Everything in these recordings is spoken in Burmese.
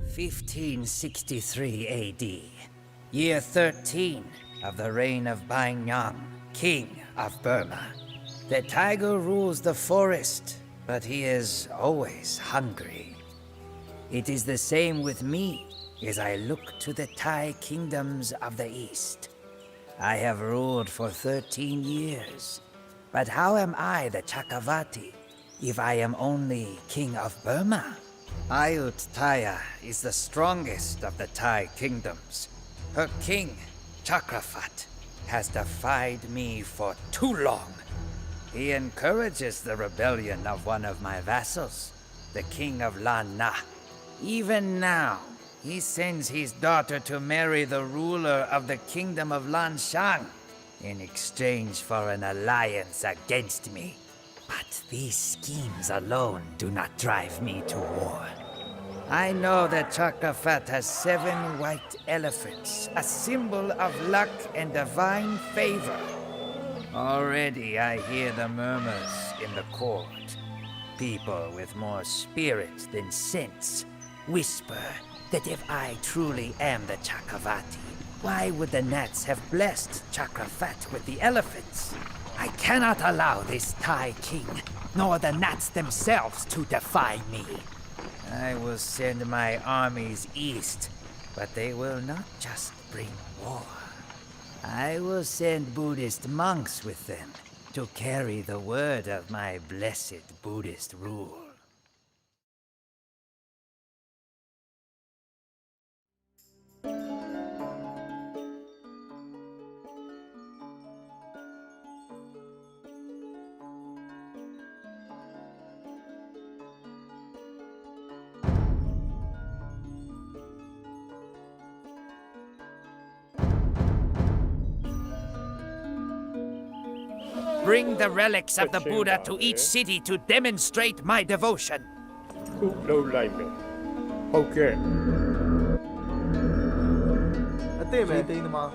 1563 AD, year 13 of the reign of Banyang, king of Burma. The tiger rules the forest, but he is always hungry. It is the same with me as I look to the Thai kingdoms of the east. I have ruled for 13 years, but how am I the Chakravarti if I am only king of Burma? Ayutthaya is the strongest of the Thai kingdoms. Her king, Chakraphat, has defied me for too long. He encourages the rebellion of one of my vassals, the king of Lan Na. Even now, he sends his daughter to marry the ruler of the kingdom of Lan Shang in exchange for an alliance against me. But these schemes alone do not drive me to war. I know that Chakraphat has 7 white elephants, a symbol of luck and divine favor. Already I hear the murmurs in the court. People with more spirit than sense whisper that if I truly am the Chakravarti, why would the Nats have blessed Chakraphat with the elephants? I cannot allow this Thai king, nor the Nats themselves, to defy me. I will send my armies east, but they will not just bring war. I will send Buddhist monks with them to carry the word of my blessed Buddhist rule. Bring the relics of the Buddha to each city to demonstrate my devotion. ခုလုံးလိုက်မယ်ဟုတ်ကဲ့ အသိမဲ့တိန်းသမား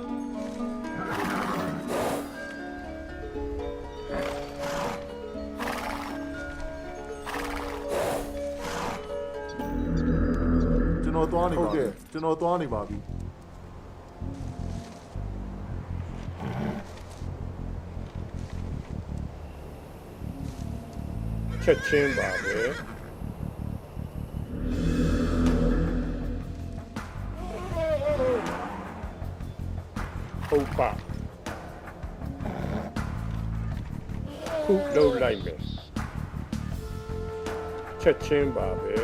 ကျွန်တော်သွားနေပါပြီကျွန်တော်သွားနေပါပြီချက်ချင်းပါပဲဟုတ်ပါခုလုံးလိုက်မယ်ချက်ချင်းပါပဲ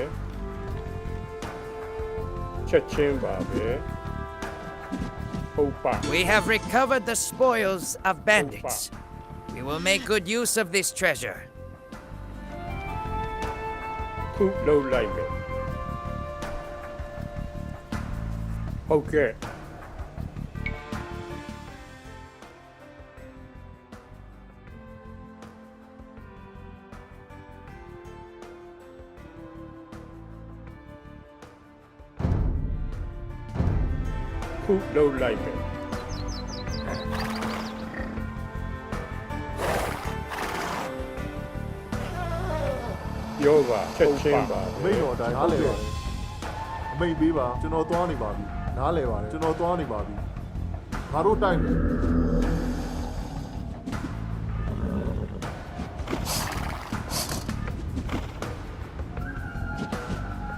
ချက်ချင်းပါပဲဟုတ်ပါ We have recovered the spoils of bandits. We will make good use of this treasure. ခုလုံးလိုက်မယ်ဟုတ်ကဲ့ခုလုံးလိုက်မယ်ပြောပါချက်ချင်းပါ အမိတ်တော်တိုင်းနားလဲပါအမိတ်ပေးပါကျွန်တော်သွားနေပါပြီနားလဲပါတယ်ကျွန်တော်သွားနေပါပြီငါတို့တိုက်မယ်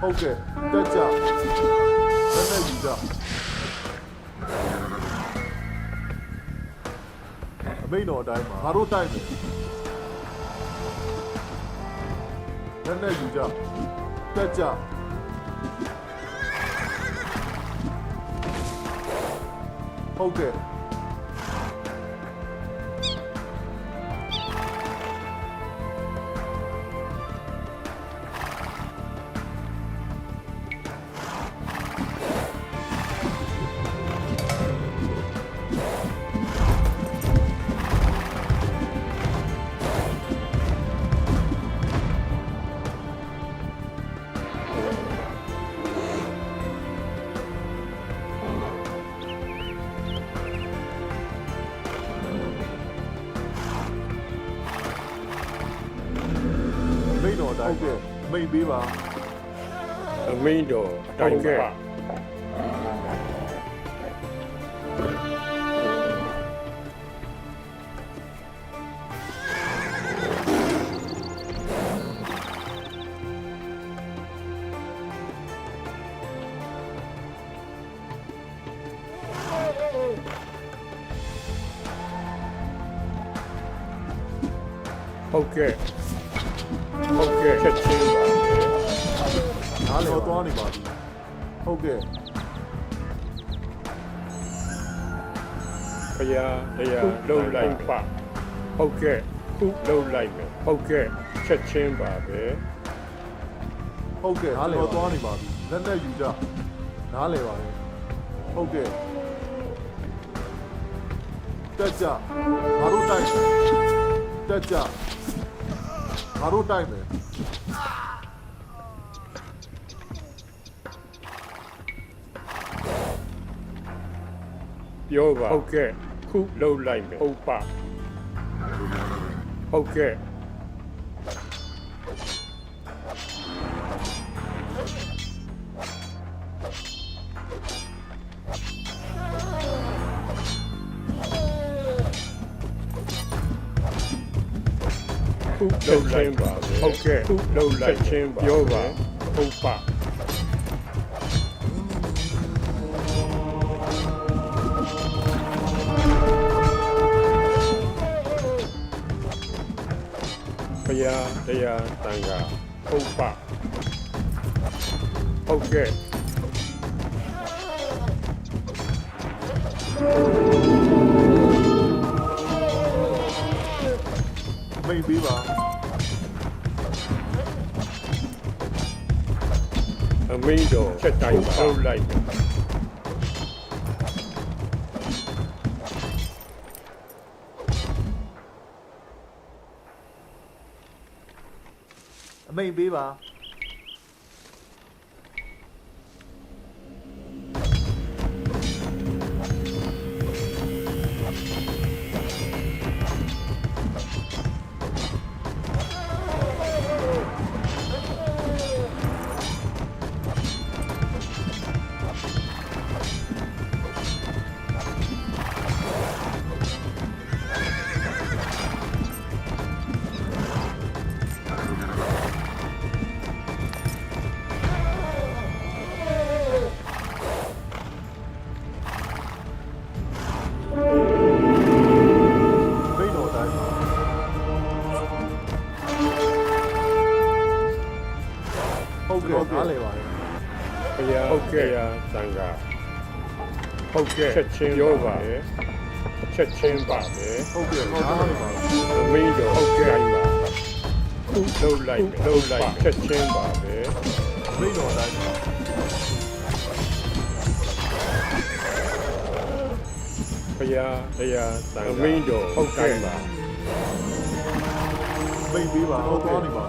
ဟုတ်ကဲ့တက်ကြလက်နဲ့ယူကြအမိတ်တော်တိုင်းမှာငါတို့တိုက်မယ်လက်နဲ့ယူကြတက်ကြဟုတ်ကဲ့မိတ်တော်တိုင်းမိတ်ပေးပါ အမင်းတော်အတိုင်းပါ ဟုတ်ကဲ့ချက်ချင်းပါ နားလေတော့သွားနေပါပြီဟုတ်ကဲ့ ဘုရားတရားလှုပ်လိုက်ပါဟုတ်ကဲ့ခုလှုပ်လိုက်မယ်ဟုတ်ကဲ့ချက်ချင်းပါပဲ ဟုတ်ကဲ့နားလေတော့သွားနေပါပြီလက်နဲ့ယူကြနားလေပါလေဟုတ်ကဲ့တက်ကြငါတို့တိုက်တက်ကြငါတို့တိုက်မယ် ပြောပါဟုတ်ကဲ့ခုလှုပ်လိုက်မယ်ဟုတ်ပါဟုတ်ကဲ့ခုလှုပ်လိုက်ပါဟုတ်ကဲ့ခုလှုပ်လိုက်ချင်းပါပြောပါဟုတ်ပါဘုရားတရားတန်ခါဟုတ်ပါဟုတ်ကဲ့ မိတ်ပေးပါ အမင်းတော်ချက်တိုင်းပါလှုပ်လိုက်မယ် အမိတ်ပေးပါ မိတ်တော်တိုင်းဟုတ်ကဲ့နားလေပါလေ ဘုရားဟုတ်ကဲ့တန်ခါဟုတ်ကဲ့ချက်ချင်းပြောပါချက်ချင်းပါပဲ ဟုတ်ကဲ့နားလေပါ အမင်းတော်ဟုတ်ကဲ့ပါခုလှုပ်လိုက်မယ်လှုပ်လိုက်ချက်ချင်းပါပဲ မိတ်တော်တိုင်း ဘုရားတရားတန်ခါအမင်းတော်ဟုတ်ကဲ့ပါ မိတ်ပေးပါဟုတ်သွားနေပါ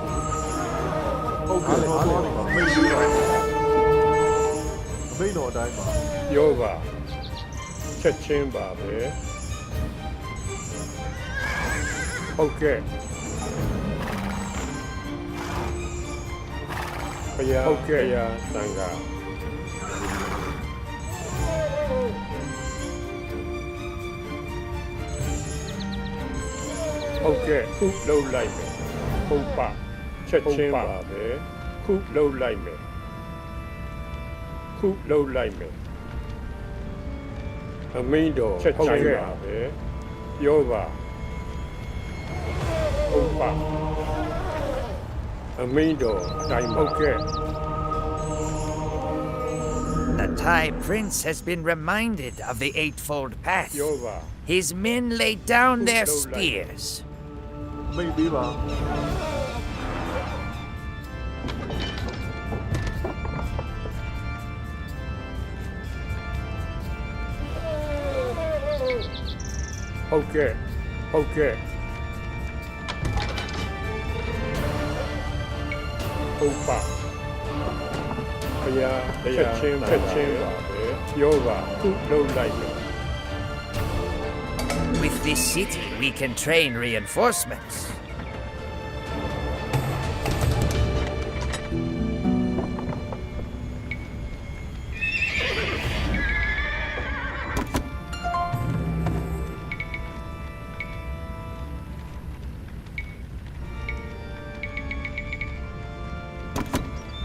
ဟုတ်ကဲ့ဟုတ်သွားနေပါမိတ်ပေးပါမိတ်တော်တိုင်းပါ ပြောပါချက်ချင်းပါပဲဟုတ်ကဲ့ဘုရားဟုတ်ကဲ့တန်ခါဟုတ်ကဲ့ခုလှုပ်လိုက်မယ်ဟုတ်ပါချက်ချင်းပါပဲခုလှုပ်လိုက်မယ်ခုလှုပ်လိုက်မယ်အမင်းတော်ချက်ချင်းပါပဲပြောပါဟုတ်ပါအမင်းတော်အတိုင်းဟုတ်ကဲ့ The Thai prince has been reminded of the Eightfold Path. ပြောပါ His men laid down their spears. မိတ်ပေးပါ ဟုတ်ကဲ့ဟုတ်ကဲ့ဟုတ်ပါဘုရားတရားချက်ချင်းပါပဲပြောပါခုလှုပ်လိုက်မယ် With this city, we can train reinforcements.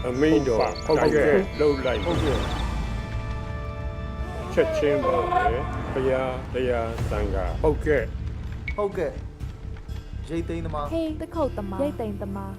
အမိန်တော်ဟုတ်ကဲ့လှုပ်လိုက် ဟုတ်ကဲ့ ချက်ချင်းပါပဲဘုရားတရားသံဃာဟုတ်ကဲ့ ဟုတ်ကဲ့ရိတ်သိမ်းသမား ဟေးတခုတ်သမားရိတ်သိမ်သမား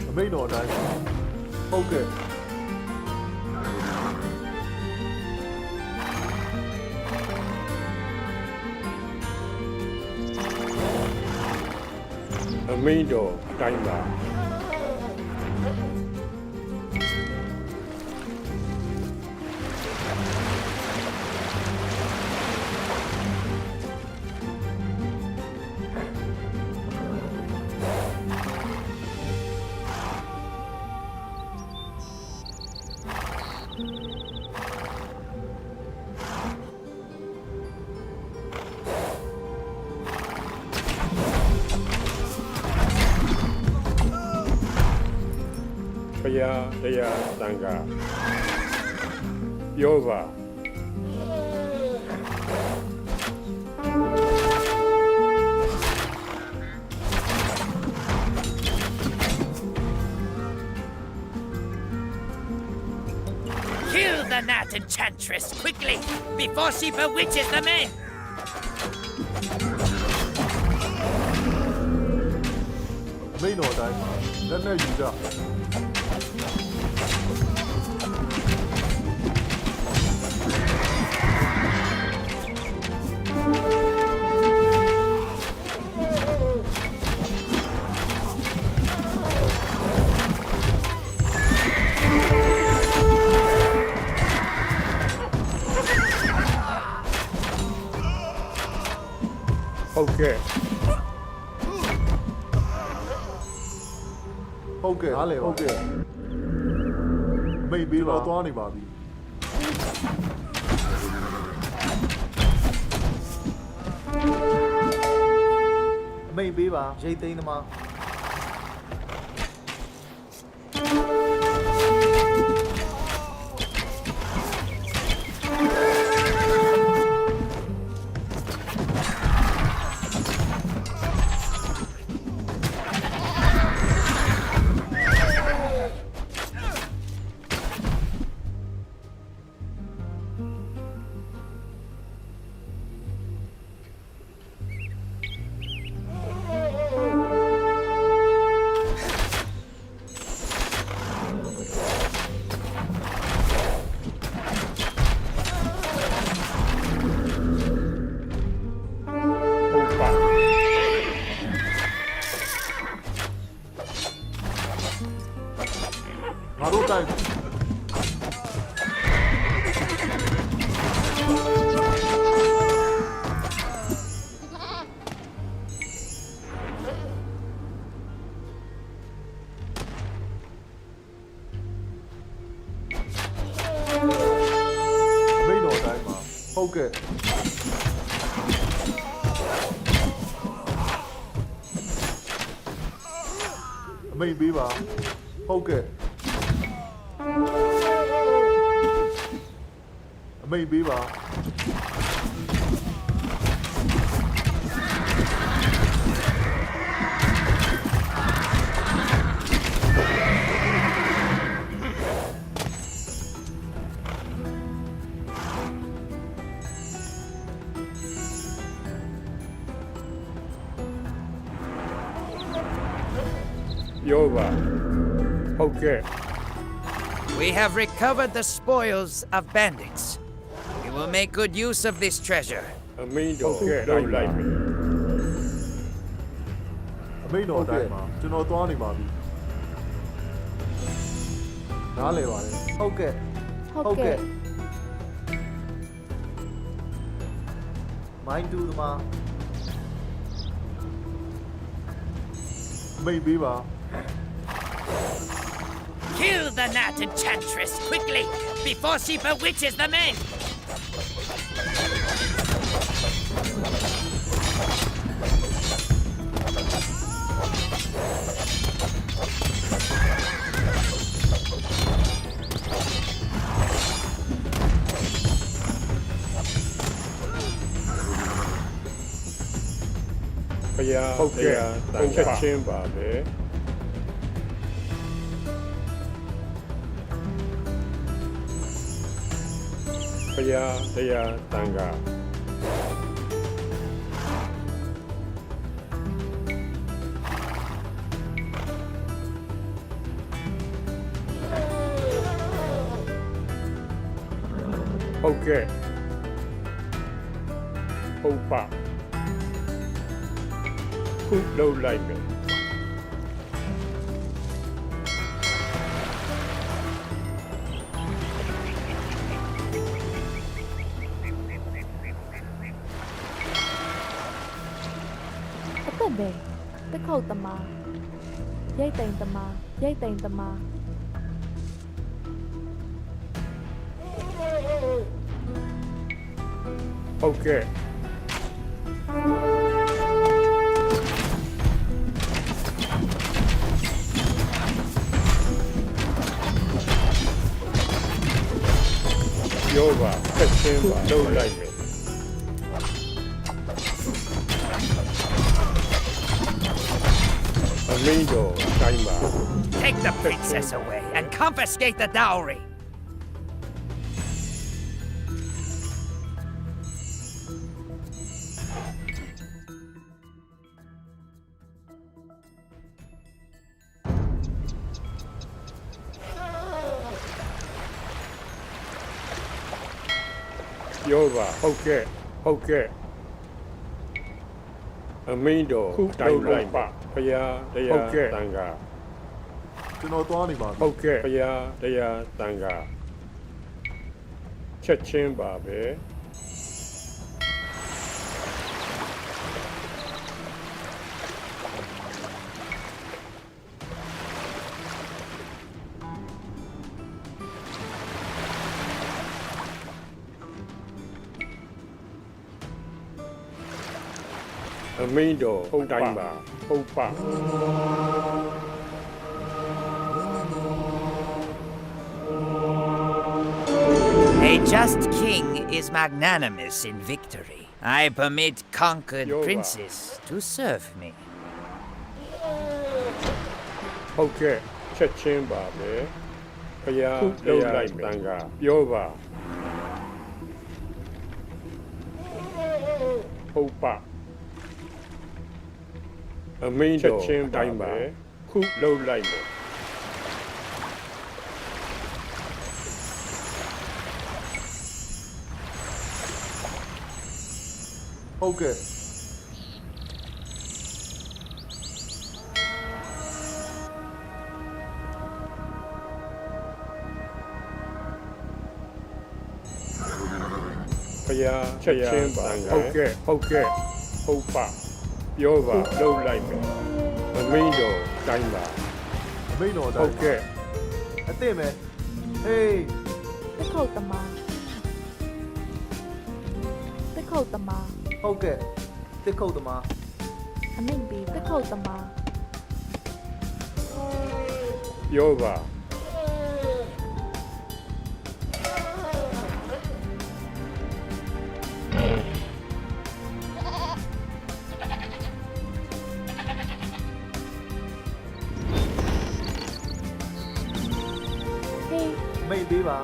အမိန်တော်အတိုင်းဟုတ်ကဲ့ အမိန်တော်တိုင်းပါ ဘုရားတရားသံဃာပြောပါ Kill the gnat enchantress quickly before she bewitches the men. အမိန်တော်အတိုင်းလက်နဲ့ယူကြ ဟုတ်ကဲ့ ဟုတ်ကဲ့နားလည်ပါဟုတ်ကဲ့မိတ်ပြီးတော့သွားနေပါပြီအမိတ်ပေးပါရိတ်သိမ်းသမား ဟုတ်ပါ ငါတို့တိုက် ဟုတ်ကဲ့အမိန်ပေးပါဟုတ်ကဲ့အမိန်ပေးပါပြောပါဟုတ်ကဲ့ We have recovered the spoils of bandits. We will make good use of this treasure. အမင်းတော်လုပ်လိုက်မယ် အမိန်တော်တိုင်းမှာကျွန်တော်သွားနေပါပြီနားလည်ပါတယ်ဟုတ်ကဲ့ ဟုတ်ကဲ့ မိုင်းတူသမားအမိန်ပေးပါ Kill the gnat enchantress quickly before she bewitches the men. ဘုရားဟုတ်ကဲ့ချက်ချင်းပါပဲဘုရားတရားတန်ခါဟုတ်ကဲ့ဟုတ်ပါခုလုံးလိုက်မယ် အသက်ပဲတခုတ်သမားရိတ်တိမ်သမားရိတ်တိမ်သမား ဟုတ်ကဲ့ပြောပါချက်ချင်းပါလုံးလိုက်မယ်အမင်းတော်တိုင်းပါ Take the princess away and confiscate the dowry. ပြောပါဟုတ်ကဲ့ဟုတ်ကဲ့အမင်းတော်တိုင်းလိုက်ပါဘုရားတရားတန်ခါ ကျွန်တော်သွားနေပါပြီ ဟုတ်ကဲ့ဘုရားတရားတန်ခါချက်ချင်းပါပဲအမင်းတော်ဟုတ်တိုင်းပါဟုတ်ပါ A just king is magnanimous in victory. I permit conquered princes to serve me. ဟုတ်ကဲ့ချက်ချင်းပါပဲဘုရားလုံးလိုက်တန်ခါပြောပါဟုတ်ပါအမင်းတော်ချင်းတိုင်းပါခုလုံးလိုက်မယ် ဟုတ်ကဲ့ ဘုရားချက်ချင်းပါဟုတ်ကဲ့ဟုတ်ကဲ့ဟုတ်ပါပြောပါလုံးလိုက်မယ်အမင်းတော်တိုင်းပါ အမိန်တော် ဟု တိုင်း တ်ကဲ့ အသင့်ပဲဟေး တခုတ်သမား ခုတ်သမား ဟုတ်ကဲ့တစ်ခုတ်သမား အမိန်ပေးတက်ခုတ်သမား ပြောပါ ဟေး မိတ်ပေးပါ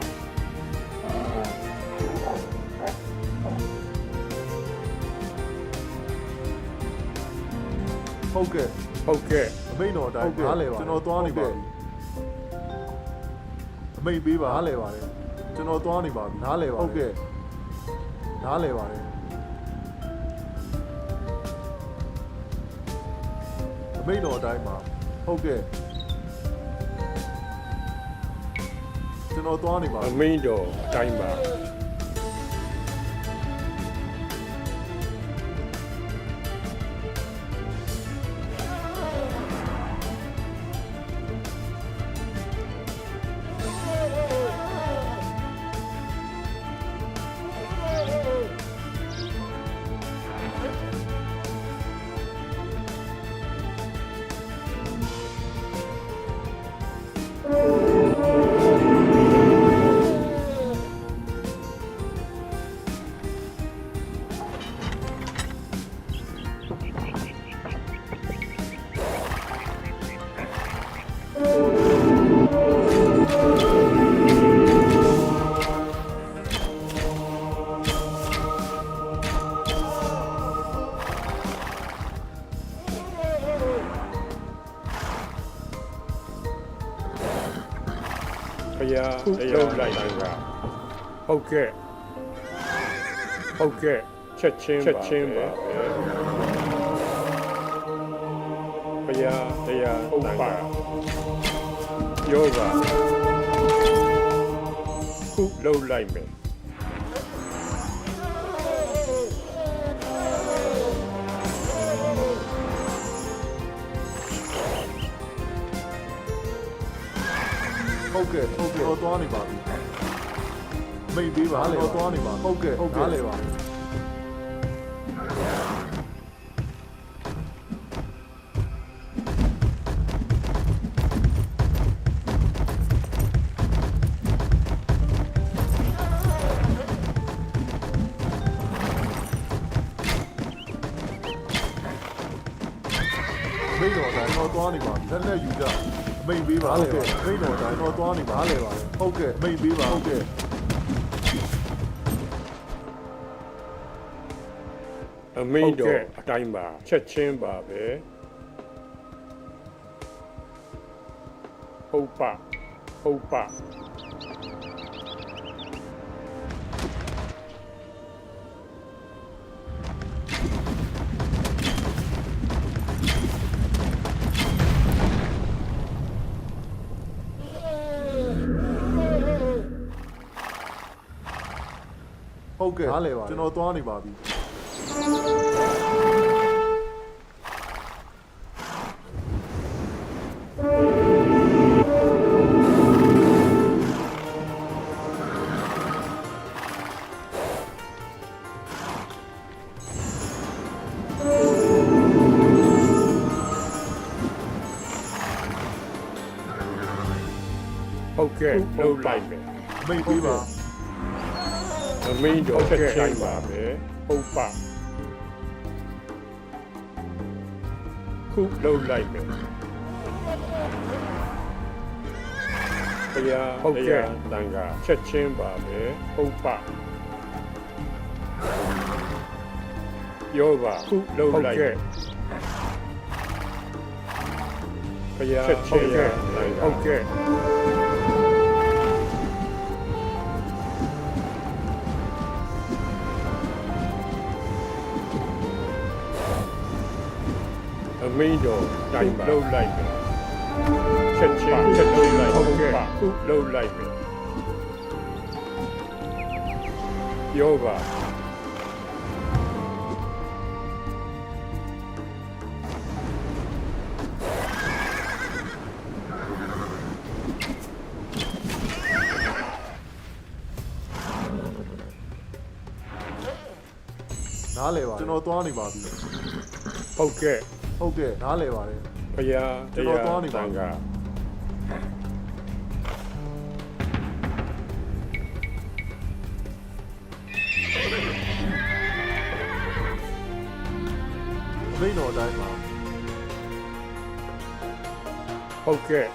ဟုတ်ကဲ့ ဟုတ်ကဲ့ အမိတ်တော်တိုင်းနားလဲပါကျွန်တော်သွားနေပါပြီအမိတ်ပေးပါနားလဲပါတယ်ကျွန်တော်သွားနေပါပြီနားလဲပါဟုတ်ကဲ့နားလဲပါတယ်အမိတ်တော်တိုင်းမှာဟုတ်ကဲ့ကျွန်တော်သွားနေပါ အမိန်တော်အတိုင်းပါ ဘုရားတရားလိုက်တိုင်းကဟုတ်ကဲ့ဟုတ်ကဲ့ချက်ချင်းပါပဲဘုရားတရားဟုတ်ပါပြောပါခုလုံးလိုက်မယ် ဟုတ်ကဲ့ဟုတ်ကဲ့တော့သွားနေပါပြီမိတ်ပေးပါလေတော့သွားနေပါဟုတ်ကဲ့နားလဲပါမိတ်တော်တိုင်းတော့သွားနေပါပြီလက်နဲ့ယူကြမိတ်ပေးပါလေမိတ်တော်တိုင်းတော့သွားနေပါလေပါဟုတ်ကဲ့မိတ်ပေးပါဟုတ်ကဲ့ အမိန်တော်အတိုင်းပါချက်ချင်းပါပဲဟုတ်ပါဟုတ်ပါဟုတ်ကဲ့နားလဲပါကျွန်တော်သွားနေပါပြီဟုတ်ကဲ့လုံးလိုက်မယ် မိတ်ပေးပါ အမိန်တော်ချက်ချင်းပါပဲဟုတ်ပါခုလုံးလိုက်မယ်ဘုရားဟုတ်ကဲ့တန်ခါချက်ချင်းပါပဲဟုတ်ပါပြောပါခုလုံးလိုက်မယ်ဘုရားချက်ချင်းတန်ခါဟုတ်ကဲ့အမိန်တော်တိုင်းပါလုံးလိုက်မယ်ချက်ချင်းချက်ချင်းလိုက်ဟုတ်ကဲ့ခုလုံးလိုက်မယ်ပြောပါ နားလဲပါတယ်ကျွန်တော်သွားနေပါပြီ ဟုတ်ကဲ့ ဟုတ်ကဲ့နားလဲပါတယ် ဘုရားတရားသံဃာ အမိန်တော်တိုင်းမှာ ဟုတ်ကဲ့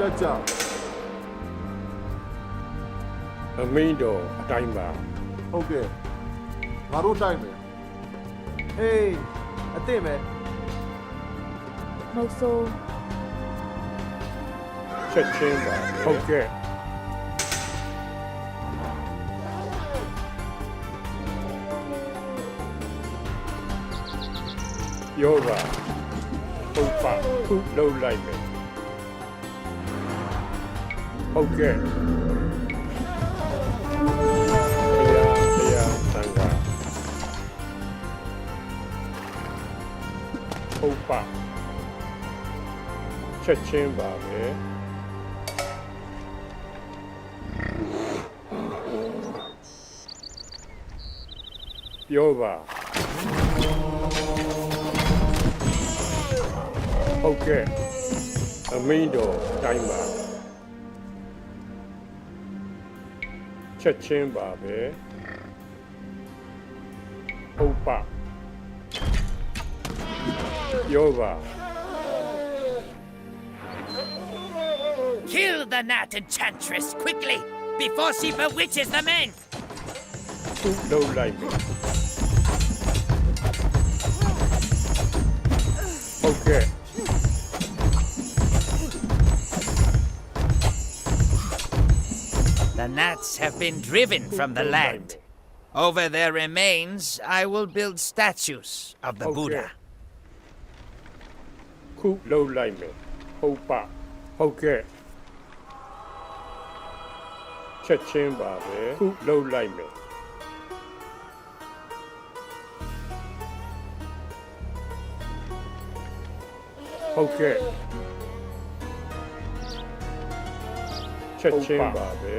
တက်ကြ အမင်းတော်အတိုင်းပါ ဟုတ်ကဲ့ငါတို့တိုက်မယ် ဟေးအသင့်ပဲ နှုတ်ဆိုး ချက်ချင်းပါဟုတ်ကဲ့ယောဂပုပ္ပခုလုံးလိုက်မယ်ဟုတ်ကဲ့တရားသံဃာပုပ္ပချက်ချင်းပါပဲပြောပါဟုတ်ကဲ့အမင်းတော်အတိုင်းပါချက်ချင်းပါပဲဟုတ်ပါပြောပါ Kill the gnat enchantress quickly before she bewitches the men. ခုလုံးလိုက်မယ်ဟုတ်ကဲ့ The gnats have been driven from the land. Over their remains, I will build statues of the Buddha. ခုလုံးလိုက်မယ်ဟုတ်ပါဟုတ်ကဲ့ချက်ချင်းပါပဲခုလုံးလိုက်မယ်ဟုတ်ကဲ့ချက်ချင်းပါပဲ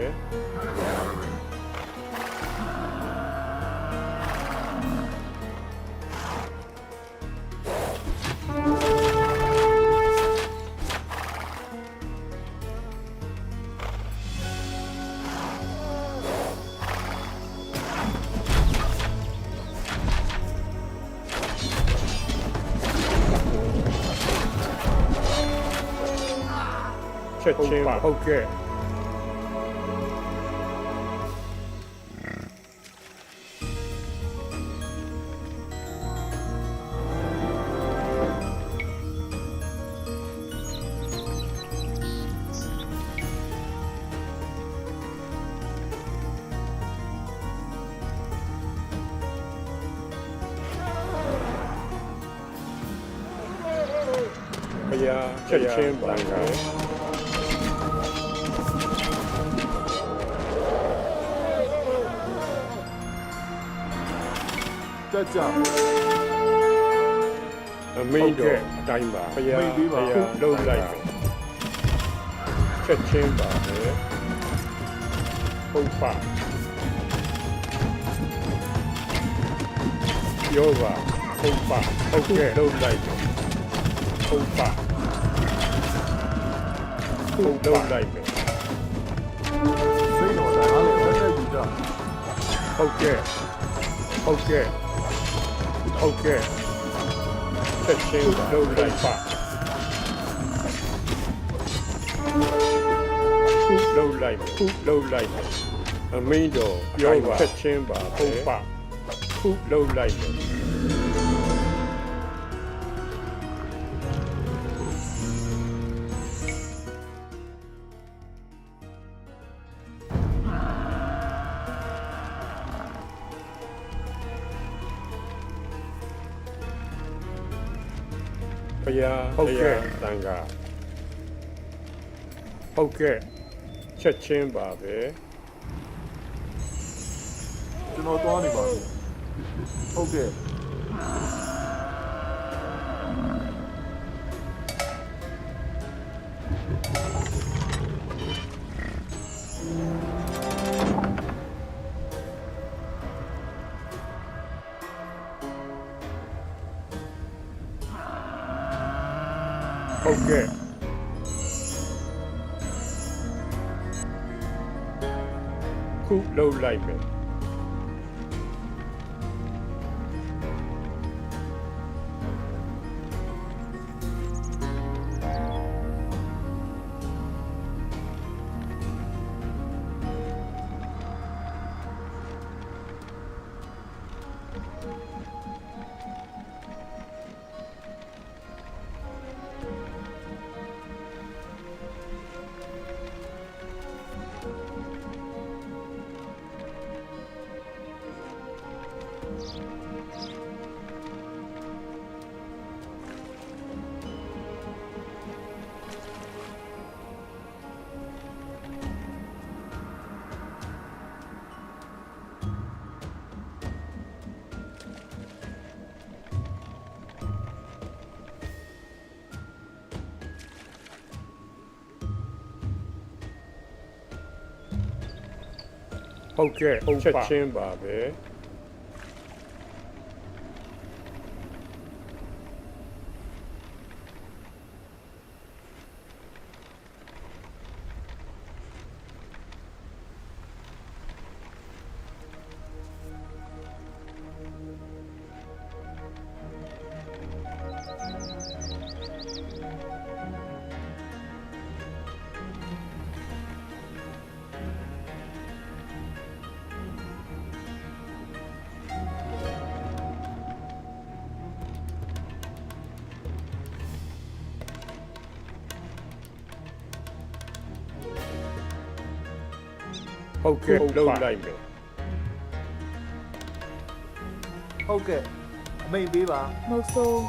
ချက်ချင်းပါဟုတ်ကဲ့ဘုရားချက်ချင်းပါကဲ တက်ကြ အမင်းတော်အတိုင်းပါဘုရားဘုရားလုံးလိုက်မယ်ချက်ချင်းပါပဲဟုတ်ပါယောဂဟုတ်ပါဟုတ်ကဲ့လုံးလိုက်မယ်ဟုတ်ပါဟုတ်လုံးလိုက်မယ် စိတ်တော်နားလဲတက်တက်ယူကြ ဟုတ်ကဲ့ဟုတ်ကဲ့ဟုတ်ကဲ့ချက်ချင်းလုံးလိုက်ပါခုလုံးလိုက်မယ်ခုလုံးလိုက်မယ်အမင်းတော်ပြောပါချက်ချင်းပါဟုတ်ပါခုလုံးလိုက်မယ် ရားဟုတ်ကဲ့တန်ခါဟုတ်ကဲ့ချက်ချင်းပါပဲ ကျွန်တော်သွားနေပါပြီဟုတ်ကဲ့ ဟုတ်ကဲ့ခုလှုပ်လိုက်မယ် ဟုတ်ကဲ့ချက်ချင်းပါပဲ ဟုတ်ကဲ့လှုပ်လိုက်မယ် ဟုတ်ကဲ့အမိန်ပေးပါ မဟုတ်ဆိုး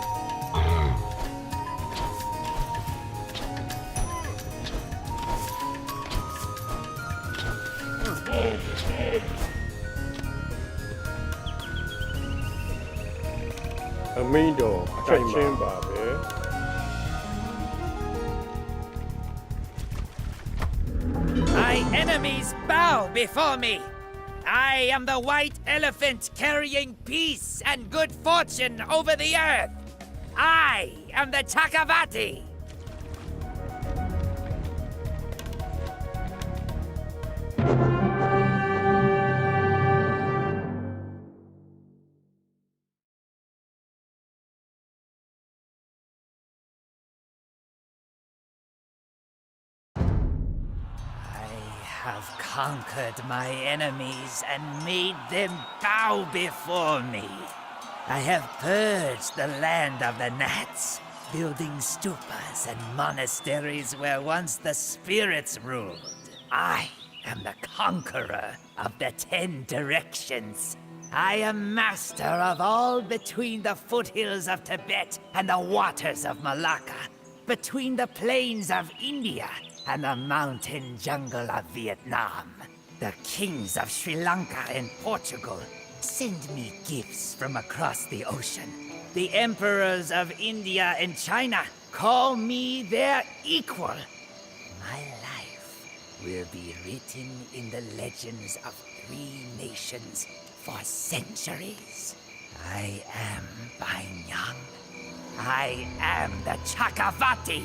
အမိန်တော်ချက်ချင်းပါပဲ My enemies bow before me. I am the white elephant carrying peace and good fortune over the earth. I am the Chakavati. I have conquered my enemies and made them bow before me. I have purged the land of the Nats, building stupas and monasteries where once the spirits ruled. I am the conqueror of the 10 directions. I am master of all between the foothills of Tibet and the waters of Malacca, between the plains of India and the mountain jungle of Vietnam. The kings of Sri Lanka and Portugal send me gifts from across the ocean. The emperors of India and China call me their equal. My life will be written in the legends of 3 nations for centuries. I am Bai Nyang. I am the Chakavati.